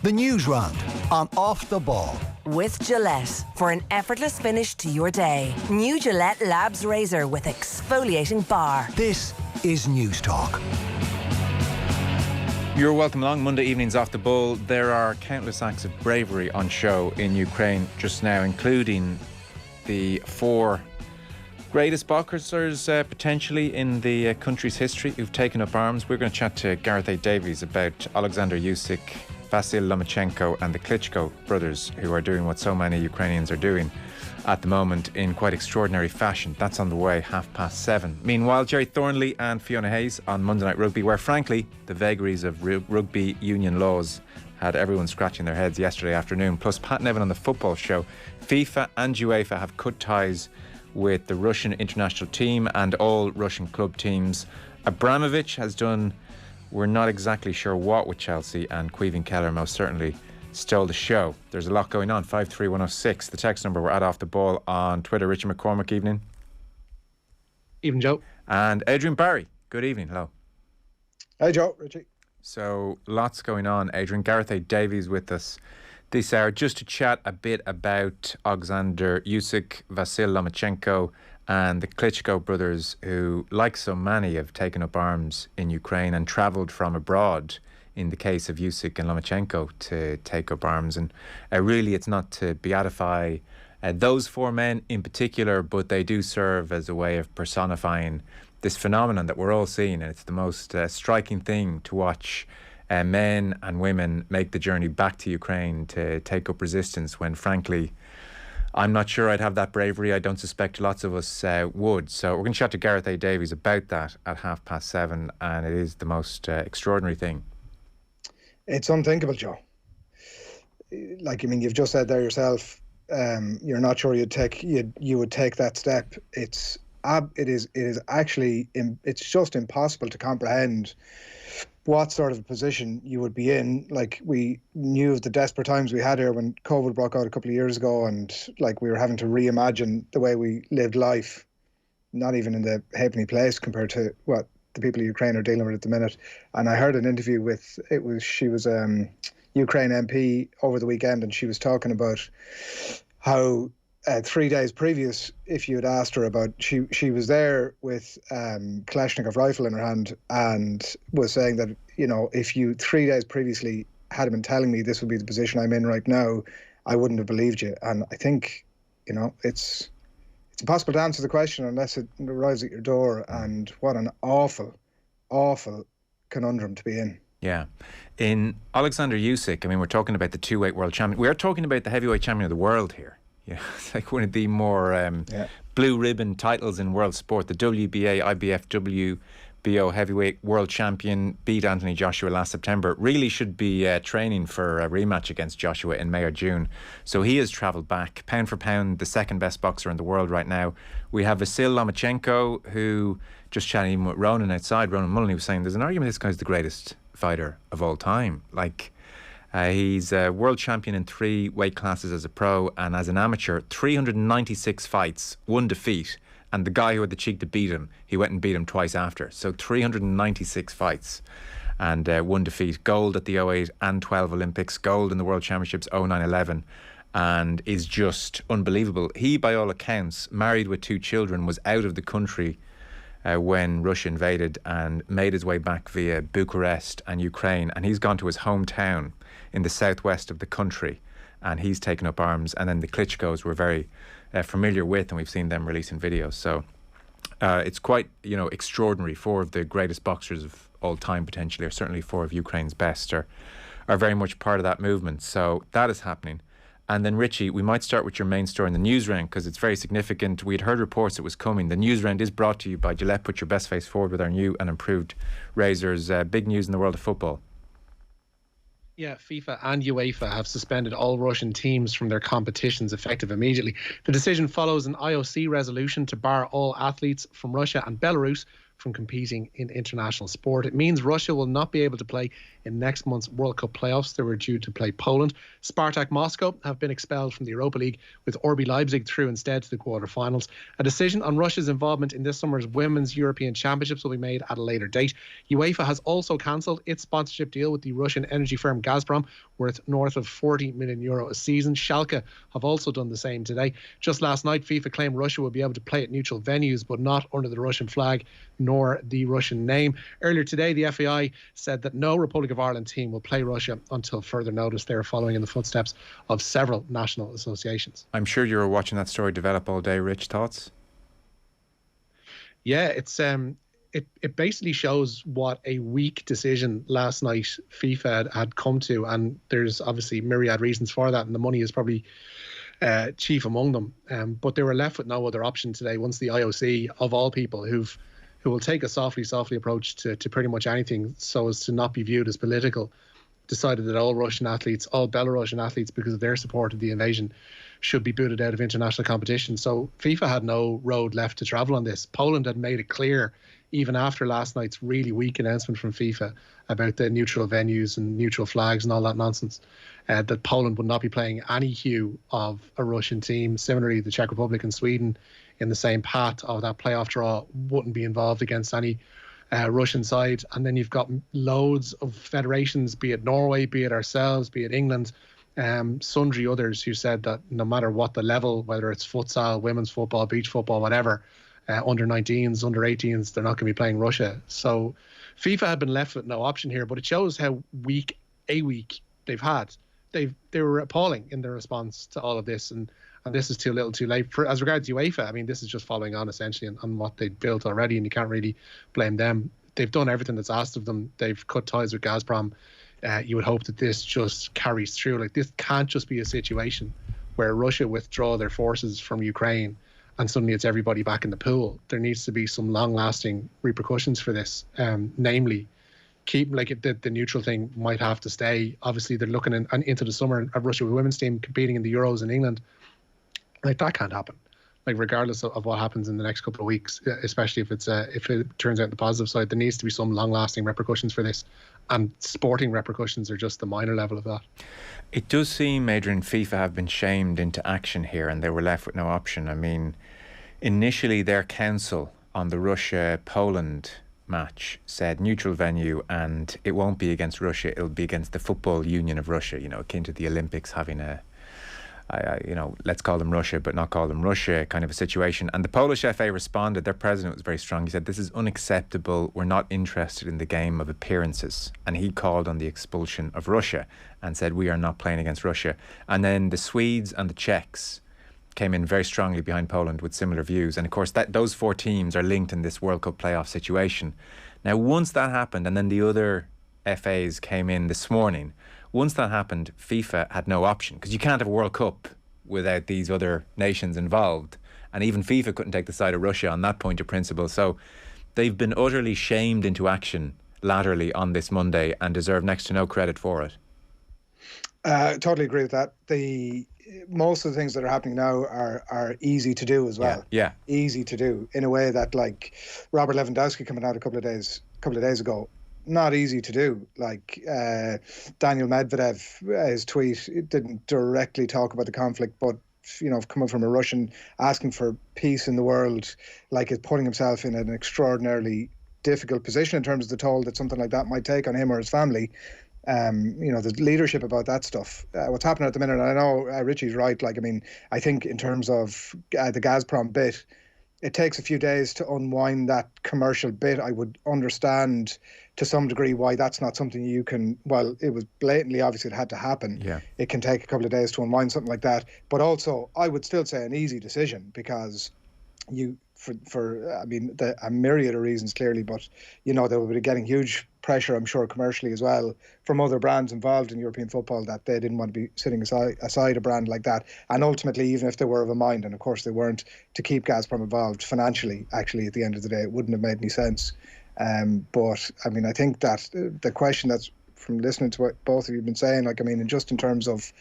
The Newsround on Off the Ball. With Gillette, for an effortless finish to your day. New Gillette Labs Razor with exfoliating bar. This is News Talk. You're welcome along. Monday evenings Off the Ball. There are countless acts of bravery on show in Ukraine just now, including the 4 greatest boxers potentially in the country's history who've taken up arms. We're going to chat to Gareth A. Davies about Alexander Usyk, Vasil Lomachenko and the Klitschko brothers, who are doing what so many Ukrainians are doing at the moment in quite extraordinary fashion. That's on the way, 7:30. Meanwhile, Jerry Thornley and Fiona Hayes on Monday Night Rugby, where frankly the vagaries of rugby union laws had everyone scratching their heads yesterday afternoon. Plus Pat Nevin on the football show. FIFA and Uefa have cut ties with the Russian international team and all Russian club teams. Abramovich has done, we're not exactly sure what, with Chelsea, and Caoimhín Kelleher most certainly stole the show. There's a lot going on. 53106, the text number. We're at Off the Ball on Twitter. Richie McCormack, evening. Evening, Joe. And Adrian Barry, good evening. Hello. Hey, Joe. Richie. So lots going on. Adrian, Gareth A. Davies with us this hour just to chat a bit about Alexander Usyk, Vasil Lomachenko and the Klitschko brothers, who, like so many, have taken up arms in Ukraine and travelled from abroad, in the case of Usyk and Lomachenko, to take up arms. And really it's not to beatify those 4 men in particular, but they do serve as a way of personifying this phenomenon that we're all seeing. And it's the most striking thing to watch men and women make the journey back to Ukraine to take up resistance, when frankly I'm not sure I'd have that bravery. I don't suspect lots of us would. So we're going to chat to Gareth A. Davies about that at 7:30, and it is the most extraordinary thing. It's unthinkable, Joe. Like, I mean, you've just said there yourself, you're not sure you would take that step. It is actually, it's just impossible to comprehend what sort of position you would be in. Like, we knew of the desperate times we had here when COVID broke out a couple of years ago, and like we were having to reimagine the way we lived life, not even in the halfpenny place compared to what the people of Ukraine are dealing with at the minute. And I heard an interview with, she was Ukraine MP over the weekend, and she was talking about how 3 days previous, if you had asked her about, she was there with Kalashnikov rifle in her hand, and was saying that, you know, if you 3 days previously had been telling me this would be the position I'm in right now, I wouldn't have believed you. And I think, you know, it's impossible to answer the question unless it arrives at your door. And what an awful, awful conundrum to be in. Yeah. In Alexander Usyk, I mean, we're talking about the 2-weight world champion. We're talking about the heavyweight champion of the world here. Yeah, it's like one of the more blue ribbon titles in world sport. The WBA, IBF, WBO heavyweight world champion beat Anthony Joshua last September. Really should be training for a rematch against Joshua in May or June. So he has travelled back, pound for pound, the second best boxer in the world right now. We have Vasil Lomachenko, who, just chatting with Ronan outside, Ronan Mullen, was saying there's an argument this guy's the greatest fighter of all time. Like, he's a world champion in 3 weight classes as a pro, and as an amateur, 396 fights, 1 defeat. And the guy who had the cheek to beat him, he went and beat him twice after. So 396 fights and 1 defeat. Gold at the 08 and 12 Olympics, gold in the World Championships 09-11, and is just unbelievable. He, by all accounts, married with 2 children, was out of the country when Russia invaded, and made his way back via Bucharest and Ukraine. And he's gone to his hometown in the southwest of the country, and he's taken up arms. And then the Klitschkos we're very familiar with, and we've seen them releasing videos. So it's quite, you know, extraordinary. 4 of the greatest boxers of all time, potentially, or certainly 4 of Ukraine's best, are very much part of that movement. So that is happening. And then, Richie, we might start with your main story in the Newsround, because it's very significant. We'd heard reports it was coming. The Newsround is brought to you by Gillette. Put your best face forward with our new and improved razors. Big news in the world of football. Yeah, FIFA and UEFA have suspended all Russian teams from their competitions effective immediately. The decision follows an IOC resolution to bar all athletes from Russia and Belarus from competing in international sport. It means Russia will not be able to play in next month's World Cup playoffs. They were due to play Poland. Spartak Moscow have been expelled from the Europa League, with RB Leipzig through instead to the quarter-finals. A decision on Russia's involvement in this summer's Women's European Championships will be made at a later date. UEFA has also cancelled its sponsorship deal with the Russian energy firm Gazprom, worth north of €40 million a season. Schalke have also done the same today. Just last night, FIFA claimed Russia would be able to play at neutral venues, but not under the Russian flag nor the Russian name. Earlier today, the FAI said that no Republic of Ireland team will play Russia until further notice. They are following in the footsteps of several national associations. I'm sure you were watching that story develop all day. Rich, thoughts? Yeah, it's it basically shows what a weak decision last night FIFA had come to, and there's obviously myriad reasons for that, and the money is probably chief among them. But they were left with no other option today once the IOC, of all people, who will take a softly approach to pretty much anything so as to not be viewed as political, decided that all Russian athletes, all Belarusian athletes, because of their support of the invasion, should be booted out of international competition. So FIFA had no road left to travel on this. Poland had made it clear, even after last night's really weak announcement from FIFA about the neutral venues and neutral flags and all that nonsense, that Poland would not be playing any hue of a Russian team. Similarly, the Czech Republic and Sweden, in the same path of that playoff draw, wouldn't be involved against any Russian side. And then you've got loads of federations, be it Norway, be it ourselves, be it England, sundry others, who said that no matter what the level, whether it's futsal, women's football, beach football, whatever, under 19s, under 18s, they're not going to be playing Russia. So FIFA had been left with no option here, but it shows how weak they've had. They were appalling in their response to all of this, and this is too little too late. As regards UEFA, I mean, this is just following on essentially on what they'd built already, and you can't really blame them. They've done everything that's asked of them. They've cut ties with Gazprom. You would hope that this just carries through. Like, this can't just be a situation where Russia withdraw their forces from Ukraine and suddenly it's everybody back in the pool. There needs to be some long-lasting repercussions for this. Namely, keep the neutral thing might have to stay. Obviously, they're looking into the summer at Russia women's team competing in the Euros in England. Like, that can't happen. Like, regardless of what happens in the next couple of weeks, especially if it turns out the positive side, there needs to be some long-lasting repercussions for this. And sporting repercussions are just the minor level of that. It does seem, Adrian, FIFA have been shamed into action here, and they were left with no option. I mean, initially their council on the Russia-Poland match said neutral venue, and it won't be against Russia, it'll be against the Football Union of Russia, akin to the Olympics having let's call them Russia but not call them Russia kind of a situation. And the Polish FA responded. Their president was very strong. He said, this is unacceptable. We're not interested in the game of appearances. And he called on the expulsion of Russia and said, we are not playing against Russia. And then the Swedes and the Czechs came in very strongly behind Poland with similar views. And of course, those four teams are linked in this World Cup playoff situation. Now, once that happened, and then the other FAs came in this morning, once that happened, FIFA had no option, because you can't have a World Cup without these other nations involved. And even FIFA couldn't take the side of Russia on that point of principle. So they've been utterly shamed into action laterally on this Monday and deserve next to no credit for it. Totally agree with that. Most of the things that are happening now are easy to do as well. Yeah. Easy to do in a way that, like Robert Lewandowski coming out a couple of days ago, not easy to do. Like Daniel Medvedev, his tweet, it didn't directly talk about the conflict, but coming from a Russian asking for peace in the world, like, is putting himself in an extraordinarily difficult position in terms of the toll that something like that might take on him or his family. The leadership about that stuff, what's happening at the minute, and I know Richie's right. Like, I mean, I think in terms of the Gazprom bit, it takes a few days to unwind that commercial bit. I would understand to some degree why that's not something you can, well, it was blatantly obvious it had to happen. Yeah. It can take a couple of days to unwind something like that. But also, I would still say an easy decision, because a myriad of reasons clearly, but they will be getting huge pressure, I'm sure, commercially as well, from other brands involved in European football, that they didn't want to be sitting aside a brand like that. And ultimately, even if they were of a mind, and of course they weren't, to keep Gazprom involved financially, actually, at the end of the day, it wouldn't have made any sense. But I mean, I think that the question that's, from listening to what both of you have been saying, like, I mean, and just in terms of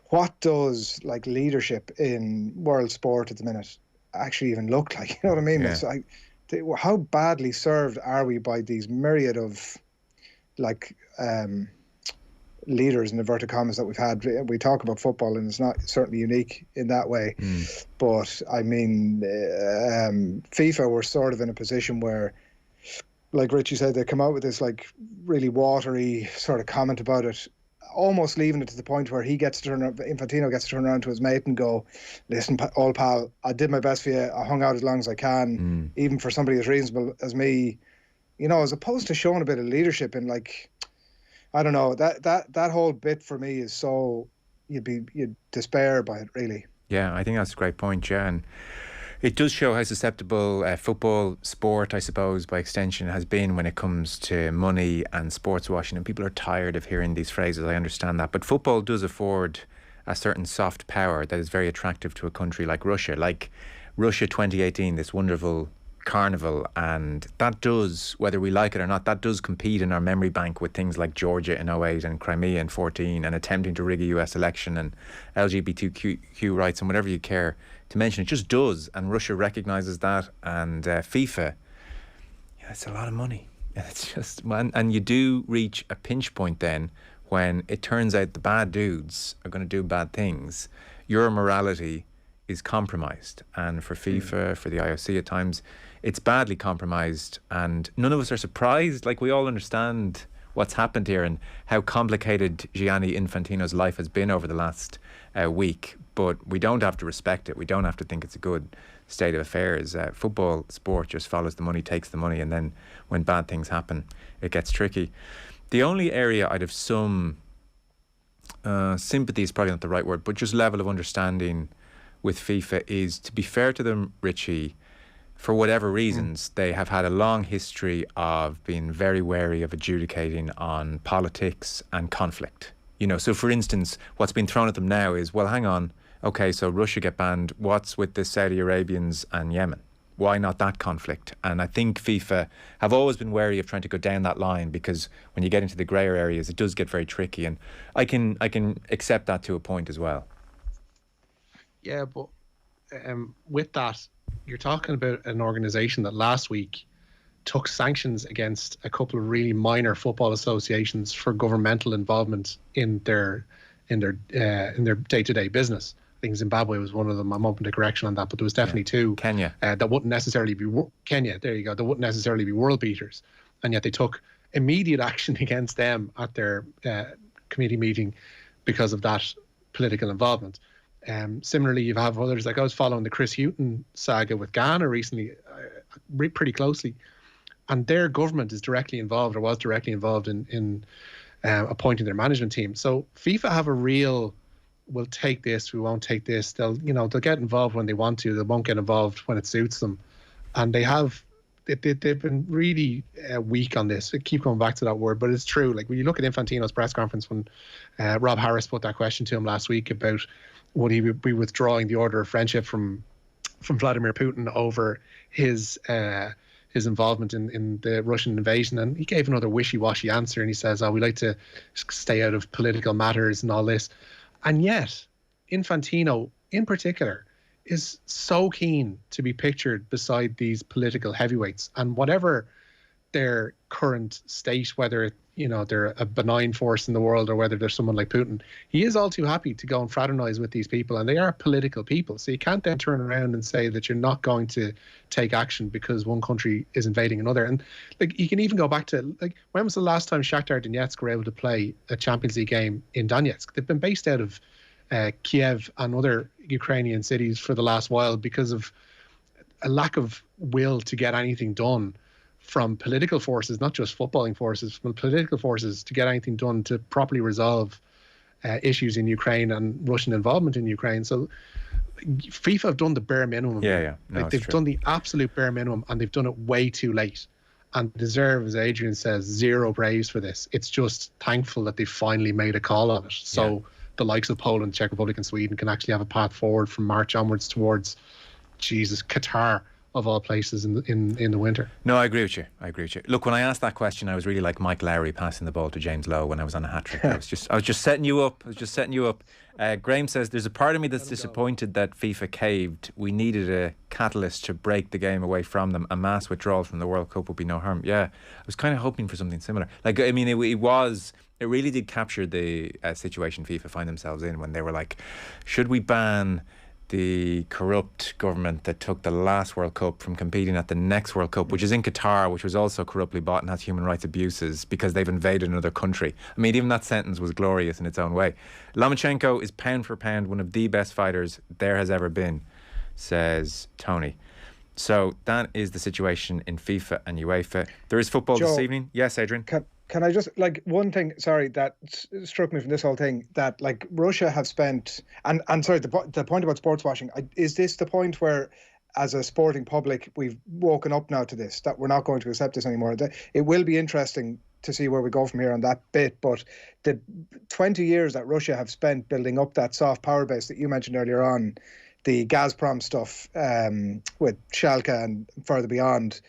what does, like, leadership in world sport at the minute actually even look like, you know what I mean? Yeah. It's like, how badly served are we by these myriad of like leaders in inverted commas that we've had. We talk about football, and it's not certainly unique in that way. But I mean, FIFA were sort of in a position where, like Richie said, they come out with this like really watery sort of comment about it, almost leaving it to the point where Infantino gets to turn around to his mate and go, "Listen, old pal, I did my best for you. I hung out as long as I can, even for somebody as reasonable as me." You know, as opposed to showing a bit of leadership in, like, I don't know, that whole bit for me is so, you'd despair by it, really. Yeah, I think that's a great point, yeah. And it does show how susceptible football, sport, I suppose, by extension, has been when it comes to money and sports washing. And people are tired of hearing these phrases, I understand that. But football does afford a certain soft power that is very attractive to a country like Russia. Like Russia 2018, this wonderful carnival, and that does, whether we like it or not, that does compete in our memory bank with things like Georgia in 08 and Crimea in 14 and attempting to rig a US election and LGBTQ rights and whatever you care to mention. It just does, and Russia recognises that, and FIFA, yeah, it's a lot of money. It's just, and you do reach a pinch point then when it turns out the bad dudes are going to do bad things. Your morality is compromised, and for FIFA, for the IOC at times, it's badly compromised, and none of us are surprised. Like, we all understand what's happened here and how complicated Gianni Infantino's life has been over the last week, but we don't have to respect it. We don't have to think it's a good state of affairs. Football, sport just follows the money, takes the money, and then when bad things happen, it gets tricky. The only area I'd have some sympathy is probably not the right word, but just level of understanding with FIFA is, to be fair to them, Richie, for whatever reasons, they have had a long history of being very wary of adjudicating on politics and conflict. You know, so for instance, what's been thrown at them now is, well, hang on, okay, so Russia get banned, what's with the Saudi Arabians and Yemen? Why not that conflict? And I think FIFA have always been wary of trying to go down that line, because when you get into the greyer areas, it does get very tricky, and I can accept that to a point as well. Yeah, but with that, you're talking about an organisation that last week took sanctions against a couple of really minor football associations for governmental involvement in their day-to-day business. I think Zimbabwe was one of them. I'm open to correction on that, but there was definitely two. Kenya. That wouldn't necessarily be Kenya. There you go. They wouldn't necessarily be world beaters, and yet they took immediate action against them at their committee meeting because of that political involvement. Similarly, you have others, like I was following the Chris Hughton saga with Ghana recently, pretty closely, and their government is directly involved, or was directly involved in appointing their management team. So FIFA have a real, we'll take this, we won't take this. They'll get involved when they want to. They won't get involved when it suits them, and they've been really weak on this. I keep going back to that word, but it's true. Like, when you look at Infantino's press conference when Rob Harris put that question to him last week about would he be withdrawing the order of friendship from Vladimir Putin over his involvement in the Russian invasion, and he gave another wishy-washy answer, and he says, we like to stay out of political matters and all this. And yet Infantino in particular is so keen to be pictured beside these political heavyweights, and whatever their current state, whether they're a benign force in the world or whether they're someone like Putin, he is all too happy to go and fraternize with these people, and they are political people. So you can't then turn around and say that you're not going to take action because one country is invading another. And like, you can even go back to, like, when was the last time Shakhtar Donetsk were able to play a Champions League game in Donetsk? They've been based out of Kiev and other Ukrainian cities for the last while because of a lack of will to get anything done from political forces, not just footballing forces, from political forces to get anything done to properly resolve issues in Ukraine and Russian involvement in Ukraine. So FIFA have done the bare minimum. Yeah. No, like, they've done the absolute bare minimum, and they've done it way too late. And deserve, as Adrian says, zero praise for this. It's just thankful that they finally made a call on it. So the likes of Poland, Czech Republic and Sweden can actually have a path forward from March onwards towards, Qatar, of all places in the winter. No, I agree with you. Look, when I asked that question, I was really like Mike Lowry passing the ball to James Lowe when I was on a hat trick. I was just setting you up. Graham says there's a part of me that's disappointed that FIFA caved. We needed a catalyst to break the game away from them. A mass withdrawal from the World Cup would be no harm. Yeah, I was kind of hoping for something similar. Like, I mean, it really did capture the situation FIFA find themselves in when they were like, should we ban the corrupt government that took the last World Cup from competing at the next World Cup, which is in Qatar, which was also corruptly bought and has human rights abuses because they've invaded another country. I mean, even that sentence was glorious in its own way. Lomachenko is pound for pound one of the best fighters there has ever been, says Tony. So that is the situation in FIFA and UEFA. There is football this evening. Yes, Adrian? Can I just, like, one thing, sorry, that struck me from this whole thing, that, like, Russia have spent, and sorry, the point about sports washing, is this the point where, as a sporting public, we've woken up now to this, that we're not going to accept this anymore? It will be interesting to see where we go from here on that bit, but the 20 years that Russia have spent building up that soft power base that you mentioned earlier on, the Gazprom stuff with Schalke and further beyond,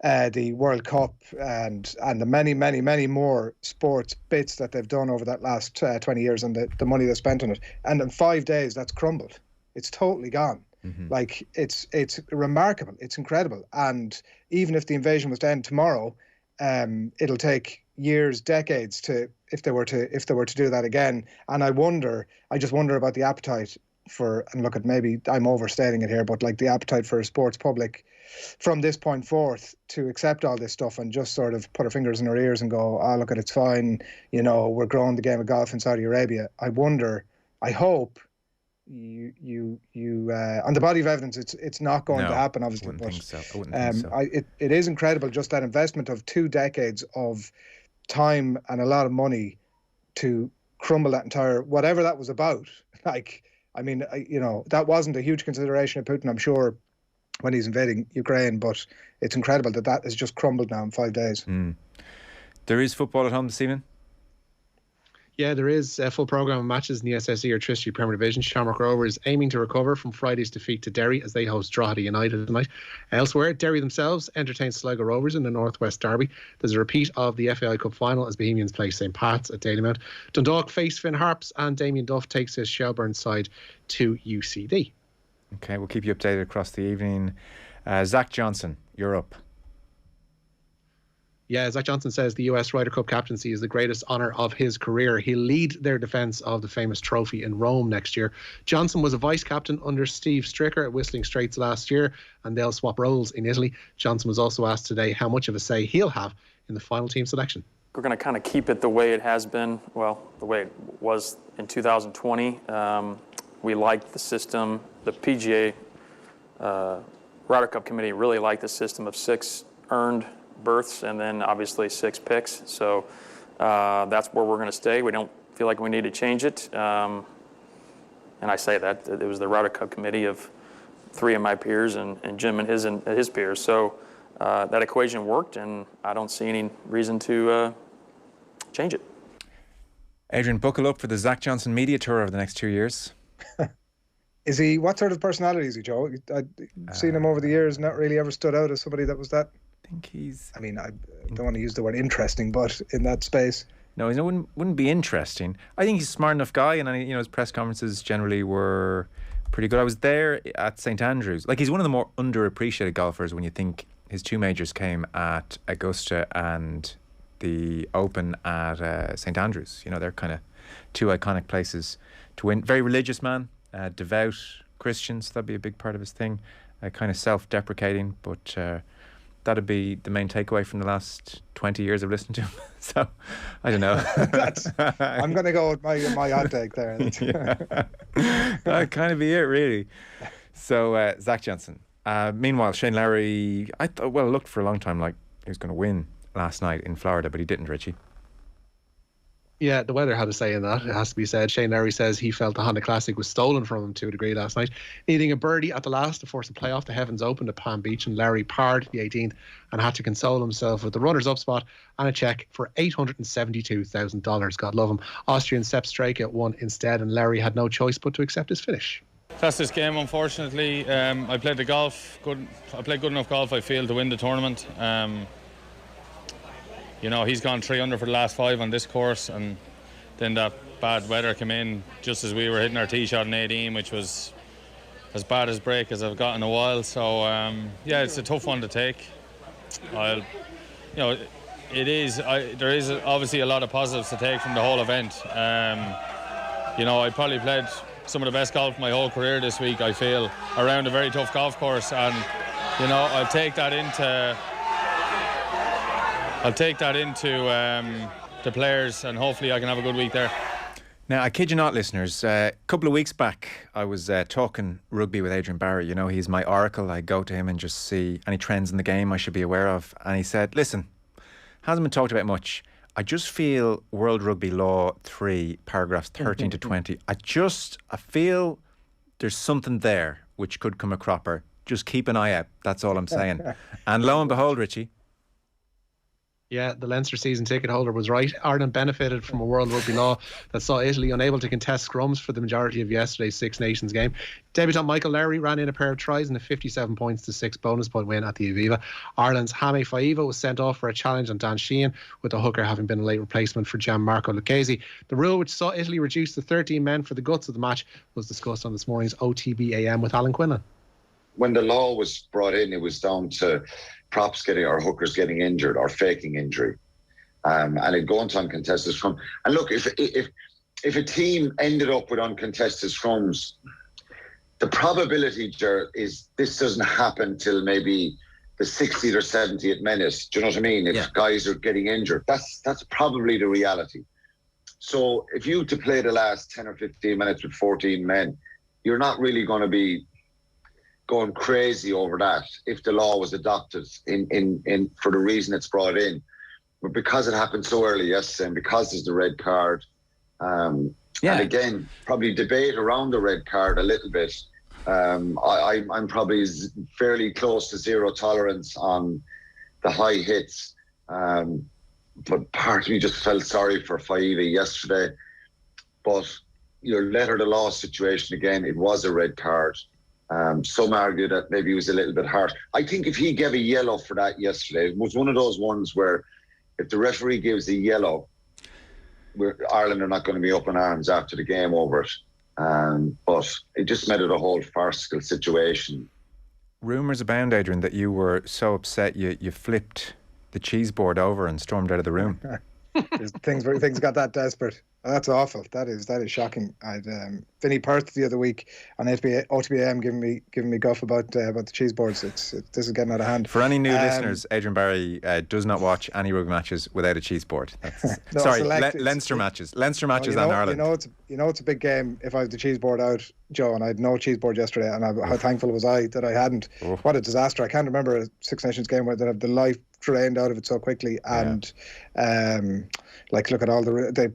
the World Cup and the many, many, many more sports bits that they've done over that last 20 years and the money they spent on it. And in 5 days, that's crumbled. It's totally gone. Mm-hmm. Like, it's remarkable. It's incredible. And even if the invasion was to end tomorrow, it'll take years, decades if they were to do that again. And I just wonder about the appetite for, and look, at maybe I'm overstating it here, but like the appetite for a sports public from this point forth to accept all this stuff and just sort of put our fingers in our ears and go, look at, it's fine, we're growing the game of golf in Saudi Arabia. I hope you on the body of evidence, it's not going to happen, obviously. I wouldn't think so. It is incredible, just that investment of 2 decades of time and a lot of money to crumble that entire, whatever that was about. Like, I mean, that wasn't a huge consideration of Putin, I'm sure, when he's invading Ukraine, but it's incredible that has just crumbled now in 5 days. There is football at home this evening? Yeah, there is a full programme of matches in the SSE or Tristry Premier Division. Shamrock Rovers aiming to recover from Friday's defeat to Derry as they host Drogheda United tonight. Elsewhere, Derry themselves entertain Sligo Rovers in the Northwest Derby. There's a repeat of the FAI Cup final as Bohemians play St Pat's at Dalymount. Dundalk face Finn Harps and Damien Duff takes his Shelbourne side to UCD. Okay, we'll keep you updated across the evening. Zach Johnson, you're up. Yeah, Zach Johnson says the US Ryder Cup captaincy is the greatest honour of his career. He'll lead their defence of the famous trophy in Rome next year. Johnson was a vice-captain under Steve Stricker at Whistling Straits last year, and they'll swap roles in Italy. Johnson was also asked today how much of a say he'll have in the final team selection. We're going to kind of keep it the way it has been, the way it was in 2020. We liked the system. The PGA Ryder Cup committee really liked the system of 6 earned berths and then obviously 6 picks. So that's where we're going to stay. We don't feel like we need to change it. And I say that it was the Ryder Cup committee of 3 of my peers and Jim and his peers. So that equation worked, and I don't see any reason to change it. Adrian, buckle up for the Zach Johnson media tour over the next 2 years. Is he, what sort of personality is he, Joe? I've seen him over the years, not really ever stood out as somebody that was that. I think he's... I mean, I don't want to use the word interesting, but in that space. No, he wouldn't be interesting. I think he's a smart enough guy, and his press conferences generally were pretty good. I was there at St Andrews. Like, he's one of the more underappreciated golfers when you think his 2 majors came at Augusta and the Open at St Andrews. They're kind of 2 iconic places to win. Very religious man. Devout Christians, that'd be a big part of his thing. Kind of self-deprecating, but that'd be the main takeaway from the last 20 years of listening to him. So, I don't know. I'm going to go with my hot take there. That'd kind of be it, really. So, Zach Johnson. Meanwhile, Shane Lowry, it looked for a long time like he was going to win last night in Florida, but he didn't, Richie. Yeah, the weather had a say in that, it has to be said. Shane Lowry says he felt the Honda Classic was stolen from him to a degree last night. Needing a birdie at the last to force a play off the Heavens Open at Palm Beach, and Lowry parred the 18th and had to console himself with the runners-up spot and a cheque for $872,000. God love him. Austrian Sepp Straka won instead, and Lowry had no choice but to accept his finish. That's this game, unfortunately. I played the golf. I played good enough golf, I feel, to win the tournament. He's gone 3 under for the last 5 on this course, and then that bad weather came in just as we were hitting our tee shot in 18, which was as bad as break as I've got in a while. So it's a tough one to take. There is obviously a lot of positives to take from the whole event. I probably played some of the best golf my whole career this week, I feel, around a very tough golf course, and I'll take that into the players, and hopefully I can have a good week there. Now, I kid you not, listeners, a couple of weeks back I was talking rugby with Adrian Barry. He's my oracle. I go to him and just see any trends in the game I should be aware of, and he said, listen, hasn't been talked about much. I just feel World Rugby Law 3, paragraphs 13 to 20, I feel there's something there which could come a cropper. Just keep an eye out. That's all I'm saying. And lo and behold, Richie. Yeah, the Leinster season ticket holder was right. Ireland benefited from a World Rugby Law that saw Italy unable to contest scrums for the majority of yesterday's Six Nations game. Debutant Michael Lowry ran in a pair of tries and a 57 points to 6 bonus point win at the Uefa. Ireland's Hame Faiva was sent off for a challenge on Dan Sheehan, with the hooker having been a late replacement for Gianmarco Lucchesi. The rule which saw Italy reduce to 13 men for the guts of the match was discussed on this morning's OTB AM with Alan Quinlan. When the law was brought in, it was down to props getting or hookers getting injured or faking injury, and it going to uncontested scrum. And look, if a team ended up with uncontested scrums, the probability is this doesn't happen till maybe the 60th or 70th minute. Do you know what I mean? If guys are getting injured, that's probably the reality. So if you to play the last 10 or 15 minutes with 14 men, you're not really going to be going crazy over that if the law was adopted in for the reason it's brought in. But because it happened so early yesterday, and because there's the red card, and again, probably debate around the red card a little bit. I'm probably fairly close to zero tolerance on the high hits. But part of me just felt sorry for Faiva yesterday. But your letter to law situation, again, it was a red card. Some argue that maybe he was a little bit harsh. I think if he gave a yellow for that yesterday, it was one of those ones where if the referee gives a yellow, Ireland are not going to be up in arms after the game over it. But it just made it a whole farcical situation. Rumours abound, Adrian, that you were so upset you flipped the cheese board over and stormed out of the room. Things got that desperate. That's awful. That is shocking. I'd Vinny Perth the other week on OTB AM giving me guff about the cheese boards. This is getting out of hand. For any new listeners, Adrian Barry does not watch any rugby matches without a cheese board. Leinster matches. Leinster matches and Ireland. You know it's a big game if I have the cheese board out, Joe, and I had no cheese board yesterday, and how thankful was I that I hadn't. What a disaster. I can't remember a Six Nations game where they have the life drained out of it so quickly, and look at all the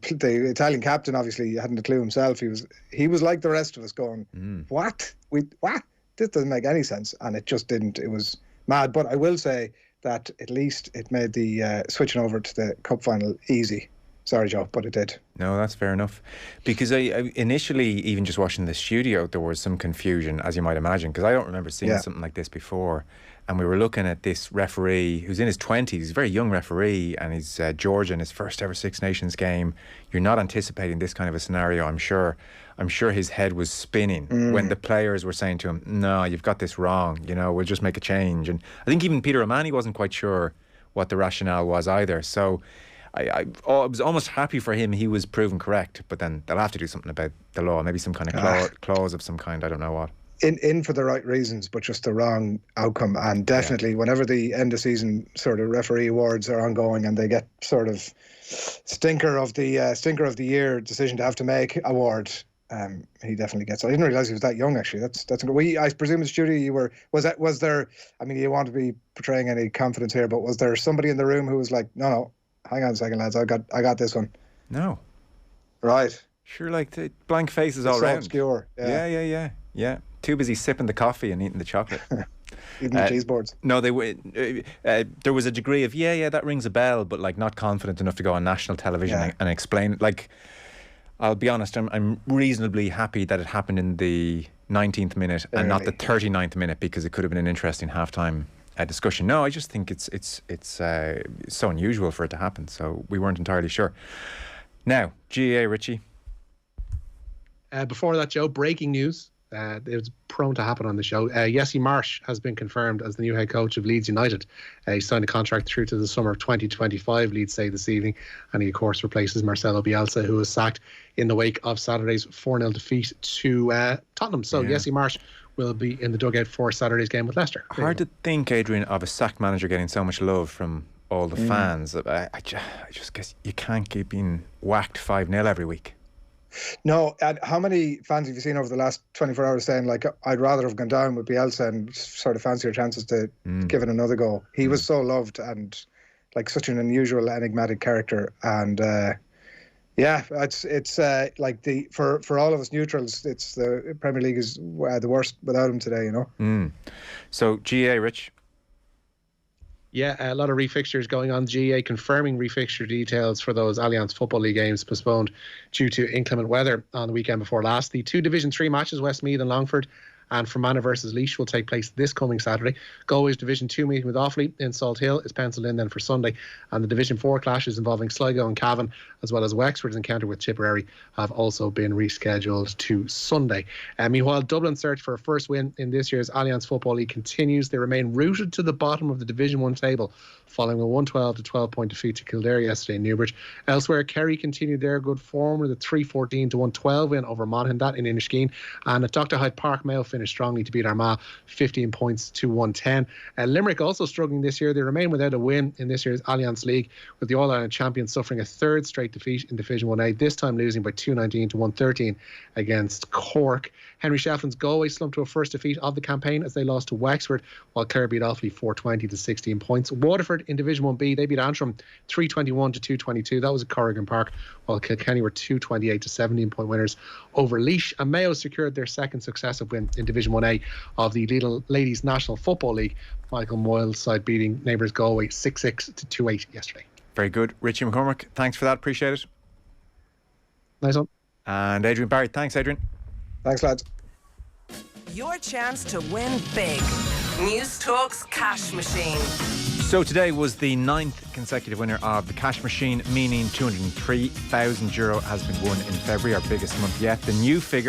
Italian captain, obviously hadn't a clue himself. He was like the rest of us going, what? This doesn't make any sense, and it just didn't. It was mad. But I will say that at least it made the switching over to the cup final easy. Sorry, Joe, but it did. No, that's fair enough. Because I initially, even just watching the studio, there was some confusion, as you might imagine, because I don't remember seeing something like this before. And we were looking at this referee who's in his 20s, he's a very young referee, and he's Georgian, his first ever Six Nations game. You're not anticipating this kind of a scenario, I'm sure. I'm sure his head was spinning when the players were saying to him, no, you've got this wrong, we'll just make a change. And I think even Peter O'Mahony wasn't quite sure what the rationale was either. So I was almost happy for him he was proven correct, but then they'll have to do something about the law, maybe some kind of clause of some kind, I don't know what. In for the right reasons, but just the wrong outcome. And definitely, whenever the end of season sort of referee awards are ongoing and they get sort of stinker of the year decision to have to make award, he definitely gets it. I didn't realise he was that young. Actually, that's I presume in the studio was there? I mean, you want to be portraying any confidence here, but was there somebody in the room who was like, no, hang on a second, lads, I got this one. No, right. Sure, like the blank faces all so round. Obscure. Yeah. Too busy sipping the coffee and eating the chocolate. Eating the cheese boards. No, there was a degree of that rings a bell, but like not confident enough to go on national television and explain it. Like, I'll be honest, I'm reasonably happy that it happened in the 19th minute and not the 39th minute, because it could have been an interesting half-time discussion. No, I just think it's so unusual for it to happen, so we weren't entirely sure. Now, GAA, Richie. Before that, Joe, breaking news. It was prone to happen on the show. Jesse Marsh has been confirmed as the new head coach of Leeds United. He signed a contract through to the summer of 2025, Leeds say this evening, and he of course replaces Marcelo Bielsa, who was sacked in the wake of Saturday's 4-0 defeat to Tottenham. So Jesse Marsh will be in the dugout for Saturday's game with Leicester. Hard to think, Adrian, of a sacked manager getting so much love from all the fans. I just guess you can't keep being whacked 5-0 every week. No, and how many fans have you seen over the last 24 hours saying, like, I'd rather have gone down with Bielsa and sort of fancy your chances to give it another go? He was so loved and like such an unusual, enigmatic character. And it's like for all of us neutrals, it's the Premier League is the worst without him today, you know. So GA, Rich. Yeah, a lot of refixtures going on. GA confirming refixture details for those Allianz Football League games postponed due to inclement weather on the weekend before last. The 2 Division 3 matches, Westmeath and Longford, and Fermanagh versus Laois, will take place this coming Saturday. Galway's Division 2 meeting with Offaly in Salt Hill is penciled in then for Sunday, and the Division 4 clashes involving Sligo and Cavan, as well as Wexford's encounter with Tipperary, have also been rescheduled to Sunday. Meanwhile, Dublin's search for a first win in this year's Allianz Football League continues. They remain rooted to the bottom of the Division 1 table, following a 112-12 point defeat to Kildare yesterday in Newbridge. Elsewhere, Kerry continued their good form with a 3-14-112 win over Monaghan, that in Inniskeen, and at Dr. Hyde Park, Mayo finished strongly to beat Armagh 15 points to 110. Limerick also struggling this year. They remain without a win in this year's Allianz League, with the All-Ireland champions suffering a third straight defeat in Division 1A, this time losing by 219-113 against Cork. Henry Shefflin's Galway slumped to a first defeat of the campaign as they lost to Wexford, while Clare beat Offaly 420-16 points. Waterford in Division 1B, they beat Antrim 321-222. That was at Corrigan Park, while Kilkenny were 228-17 point winners over Laois. And Mayo secured their second successive win in Division 1A of the Ladies National Football League, Michael Moyle's side beating neighbours Galway 6-6-2-8 yesterday. Very good. Richie McCormack, thanks for that. Appreciate it. Nice one. And Adrian Barry, thanks, Adrian. Thanks, lads. Your chance to win big. News Talk's Cash Machine. So today was the 9th consecutive winner of the Cash Machine, meaning €203,000 has been won in February, our biggest month yet. The new figure